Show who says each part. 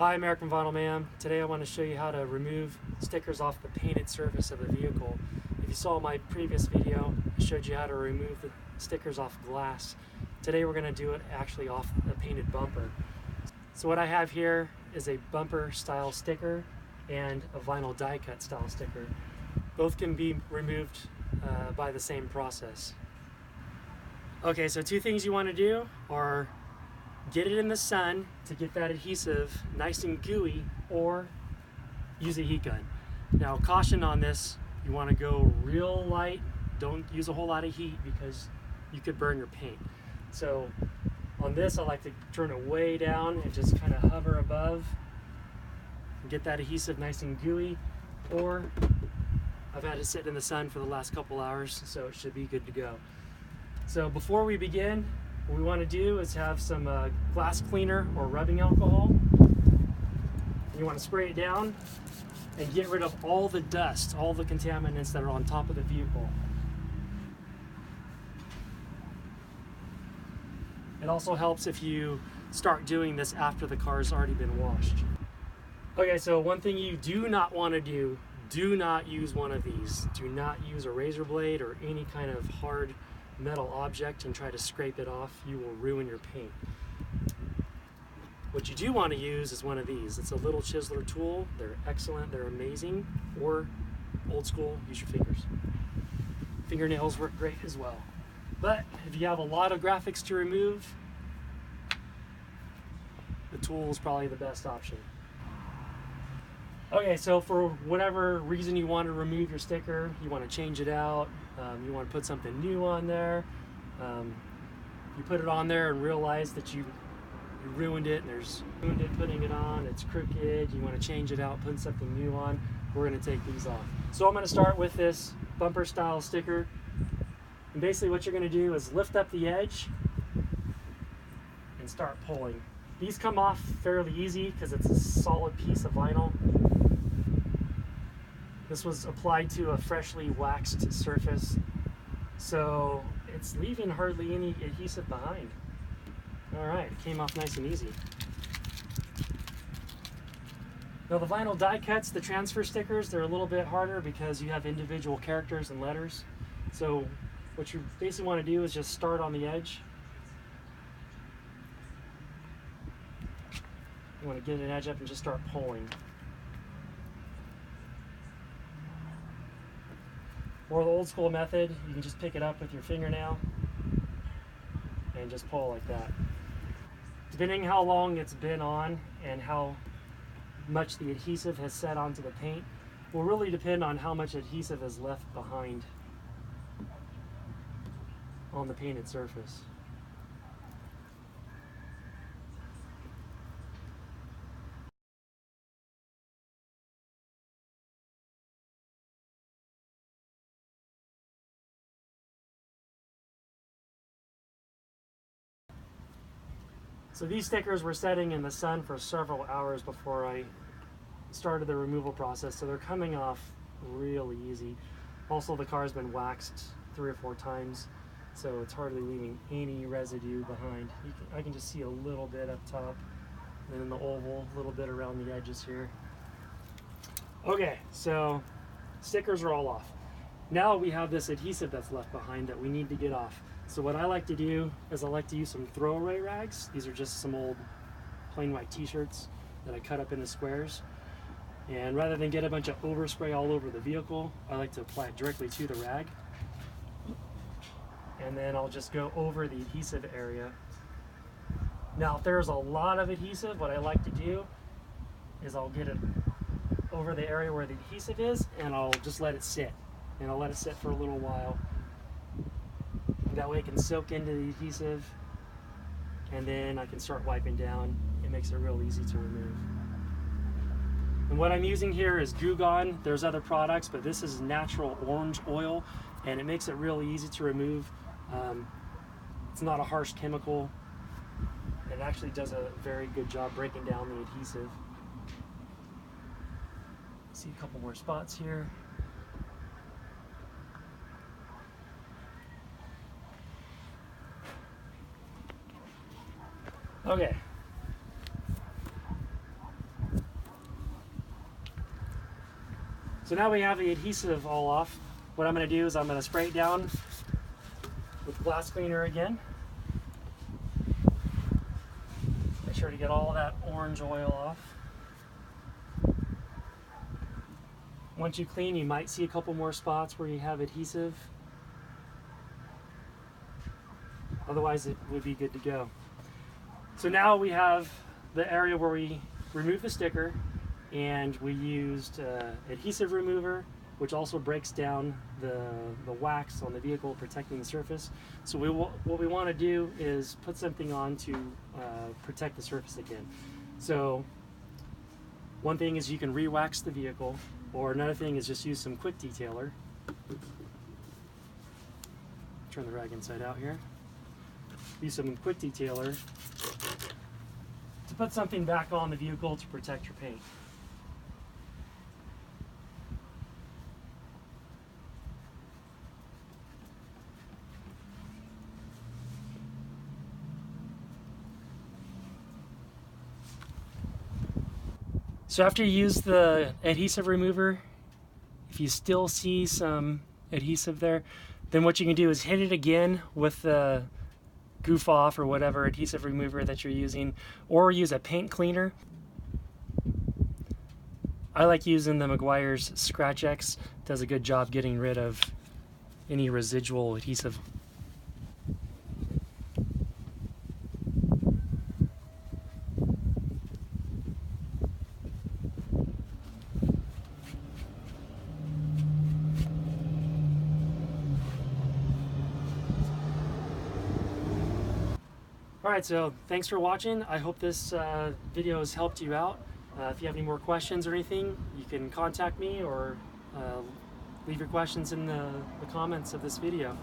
Speaker 1: Hi, American Vinyl Man. Today I want to show you how to remove stickers off the painted surface of a vehicle. If you saw my previous video, I showed you how to remove the stickers off glass. Today we're going to do it actually off a painted bumper. So what I have here is a bumper style sticker and a vinyl die cut style sticker. Both can be removed by the same process. Okay, so two things you want to do are get it in the sun to get that adhesive nice and gooey, or use a heat gun. Now, caution on this, you want to go real light. Don't use a whole lot of heat because you could burn your paint. So on this, I like to turn it way down and just kind of hover above and get that adhesive nice and gooey, or I've had it sit in the sun for the last couple hours, so it should be good to go. So before we begin, what we want to do is have some glass cleaner or rubbing alcohol. You want to spray it down and get rid of all the dust, all the contaminants that are on top of the vehicle. It also helps if you start doing this after the car's already been washed. Okay, so one thing you do not want to do not use one of these. Do not use a razor blade or any kind of hard metal object and try to scrape it off. You will ruin your paint. What you do want to use is one of these. It's a little chiseler tool. They're excellent, they're amazing. Or old school, use your fingers. Fingernails work great as well. But if you have a lot of graphics to remove, the tool is probably the best option. Okay, so for whatever reason you want to remove your sticker, you want to change it out, you want to put something new on there, you put it on there and realize that you ruined it, and there's ruined it putting it on, it's crooked, you want to change it out, put something new on, we're going to take these off. So I'm going to start with this bumper style sticker, and basically what you're going to do is lift up the edge and start pulling. These come off fairly easy because it's a solid piece of vinyl. This was applied to a freshly waxed surface, so it's leaving hardly any adhesive behind. All right, it came off nice and easy. Now the vinyl die cuts, the transfer stickers, they're a little bit harder because you have individual characters and letters. So what you basically want to do is just start on the edge. You want to get an edge up and just start pulling. Or the old school method, you can just pick it up with your fingernail and just pull like that. Depending how long it's been on and how much the adhesive has set onto the paint will really depend on how much adhesive is left behind on the painted surface. So these stickers were setting in the sun for several hours before I started the removal process, so they're coming off really easy. Also, the car's been waxed 3 or 4 times, so it's hardly leaving any residue behind. I can just see a little bit up top, and then the oval, a little bit around the edges here. Okay, so stickers are all off. Now we have this adhesive that's left behind that we need to get off. So what I like to do is I like to use some throwaway rags. These are just some old plain white t-shirts that I cut up into squares. And rather than get a bunch of overspray all over the vehicle, I like to apply it directly to the rag. And then I'll just go over the adhesive area. Now if there's a lot of adhesive, what I like to do is I'll get it over the area where the adhesive is, and I'll just let it sit. And I'll let it sit for a little while. That way it can soak into the adhesive, and then I can start wiping down. It makes it real easy to remove. And what I'm using here is Goo Gone. There's other products, but this is natural orange oil, and it makes it really easy to remove. It's not a harsh chemical. It actually does a very good job breaking down the adhesive. See a couple more spots here. Okay, So now we have the adhesive all off. What I'm going to do is I'm going to spray it down with glass cleaner again. Make sure to get all that orange oil off. Once you clean, you might see a couple more spots where you have adhesive. Otherwise, it would be good to go. So now we have the area where we remove the sticker, and we used adhesive remover, which also breaks down the wax on the vehicle, protecting the surface. So what we want to do is put something on to protect the surface again. So one thing is you can re-wax the vehicle, or another thing is just use some quick detailer. Turn the rag inside out here. Use some quick detailer to put something back on the vehicle to protect your paint. So after you use the adhesive remover, if you still see some adhesive there, then what you can do is hit it again with the goof off or whatever adhesive remover that you're using, or use a paint cleaner. I like using the Meguiar's Scratch X. Does a good job getting rid of any residual adhesive. Alright, so thanks for watching. I hope this video has helped you out. If you have any more questions or anything, you can contact me or leave your questions in the comments of this video.